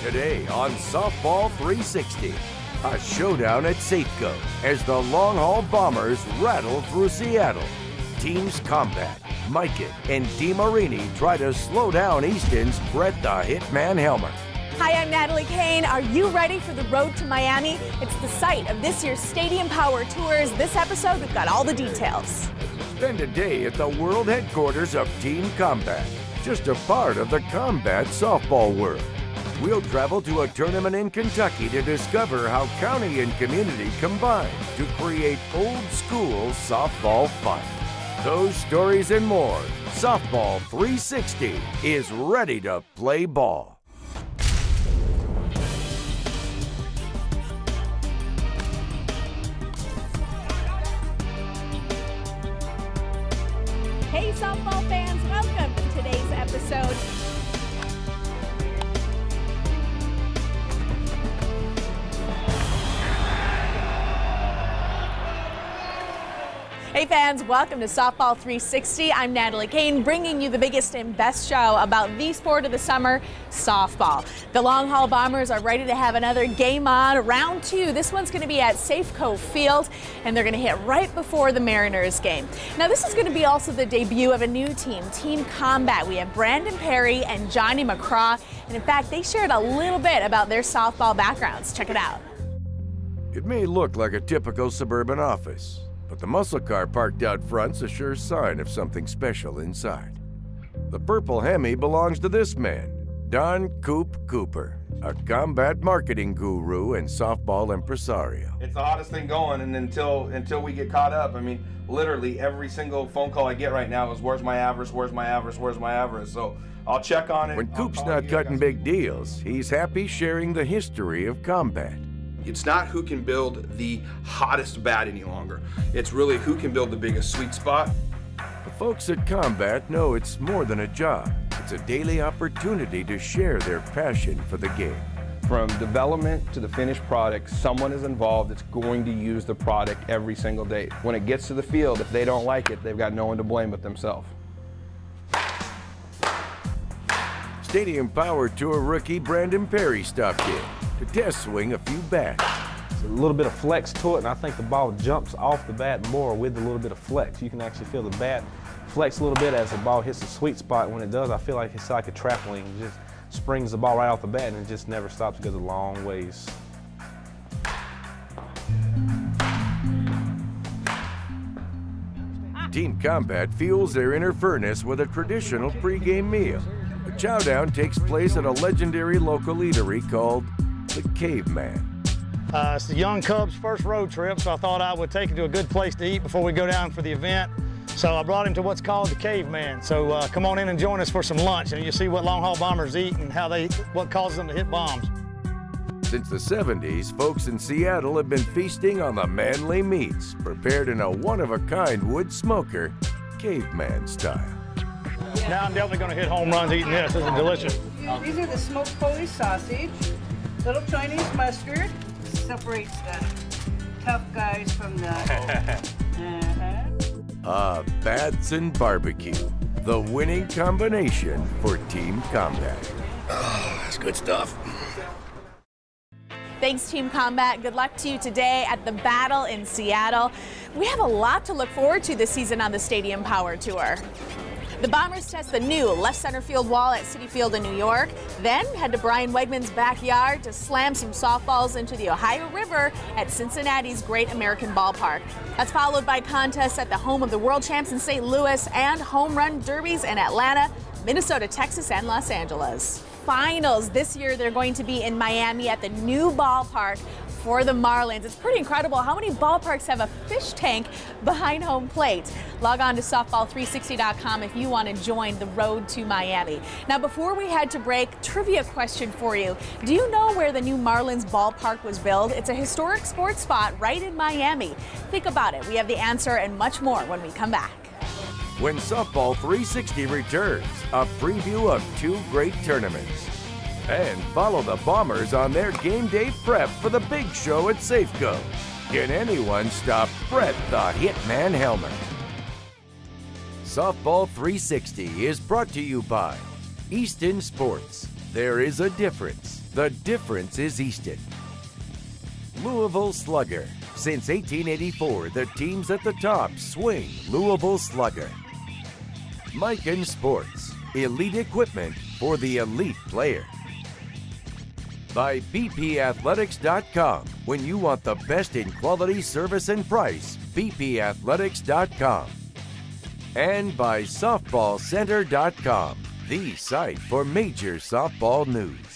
Today on Softball 360, a showdown at Safeco as the long haul Bombers rattle through Seattle. Teams Combat, Mikan, and DeMarini try to slow down Easton's Brett the Hitman Helmer. Hi, I'm Natalie Kane. Are you ready for the road to Miami? It's the site of this year's Stadium Power Tours. This episode, we've got all the details. Spend a day at the world headquarters of Team Combat, just a part of the combat softball world. We'll travel to a tournament in Kentucky to discover how county and community combine to create old school softball fun. Those stories and more, Softball 360 is ready to play ball. Hey, softball fans, welcome to today's episode. Hey fans, welcome to Softball 360. I'm Natalie Kane, bringing you the biggest and best show about the sport of the summer, softball. The Long Haul Bombers are ready to have another game on. Round two, this one's going to be at Safeco Field, and they're going to hit right before the Mariners game. Now this is going to be also the debut of a new team, Team Combat. We have Brandon Perry and Johnny McCraw, and in fact, they shared a little bit about their softball backgrounds. Check it out. It may look like a typical suburban office, but the muscle car parked out front's a sure sign of something special inside. The purple Hemi belongs to this man, Don Coop Cooper, a combat marketing guru and softball impresario. It's the hottest thing going, and until we get caught up, I mean, literally every single phone call I get right now is, where's my Avarice, where's my Avarice, where's my Avarice? So I'll check on it. When Coop's not cutting big deals, he's happy sharing the history of combat. It's not who can build the hottest bat any longer. It's really who can build the biggest sweet spot. The folks at Combat know it's more than a job. It's a daily opportunity to share their passion for the game. From development to the finished product, someone is involved that's going to use the product every single day. When it gets to the field, if they don't like it, they've got no one to blame but themselves. Stadium Power Tour rookie Brandon Perry stopped in to test swing a few bats. There's a little bit of flex to it, and I think the ball jumps off the bat more with a little bit of flex. You can actually feel the bat flex a little bit as the ball hits the sweet spot. When it does, I feel like it's like a trampoline. It just springs the ball right off the bat, and it just never stops. It goes a long ways. Team Combat fuels their inner furnace with a traditional pregame meal. The chowdown takes place at a legendary local eatery called the Caveman. It's the young Cubs' first road trip, so I thought I would take him to a good place to eat before we go down for the event. So I brought him to what's called the Caveman. So come on in and join us for some lunch, and you'll see what Long Haul Bombers eat and what causes them to hit bombs. Since the 70s, folks in Seattle have been feasting on the manly meats prepared in a one-of-a-kind wood smoker, Caveman style. Now I'm definitely going to hit home runs eating this. This is delicious. These are the smoked Polish sausage, little Chinese mustard, separates the tough guys from the... Bats and barbecue, the winning combination for Team Combat. Oh, that's good stuff. Thanks, Team Combat. Good luck to you today at the battle in Seattle. We have a lot to look forward to this season on the Stadium Power Tour. The Bombers test the new left center field wall at Citi Field in New York, then head to Brian Wegman's backyard to slam some softballs into the Ohio River at Cincinnati's Great American Ballpark. That's followed by contests at the home of the world champs in St. Louis and home run derbies in Atlanta, Minnesota, Texas, and Los Angeles. Finals this year, they're going to be in Miami at the new ballpark for the Marlins. It's pretty incredible how many ballparks have a fish tank behind home plate. Log on to softball360.com if you want to join the road to Miami. Now, before we head to break, trivia question for you. Do you know where the new Marlins ballpark was built? It's a historic sports spot right in Miami. Think about it. We have the answer and much more when we come back. When Softball 360 returns, a preview of two great tournaments. And follow the Bombers on their game day prep for the big show at Safeco. Can anyone stop Brett the Hitman Helmer? Softball 360 is brought to you by Easton Sports. There is a difference. The difference is Easton. Louisville Slugger. Since 1884, the teams at the top swing Louisville Slugger. Miken Sports. Elite equipment for the elite player. By bpathletics.com. When you want the best in quality, service, and price, bpathletics.com. And by softballcenter.com, the site for major softball news.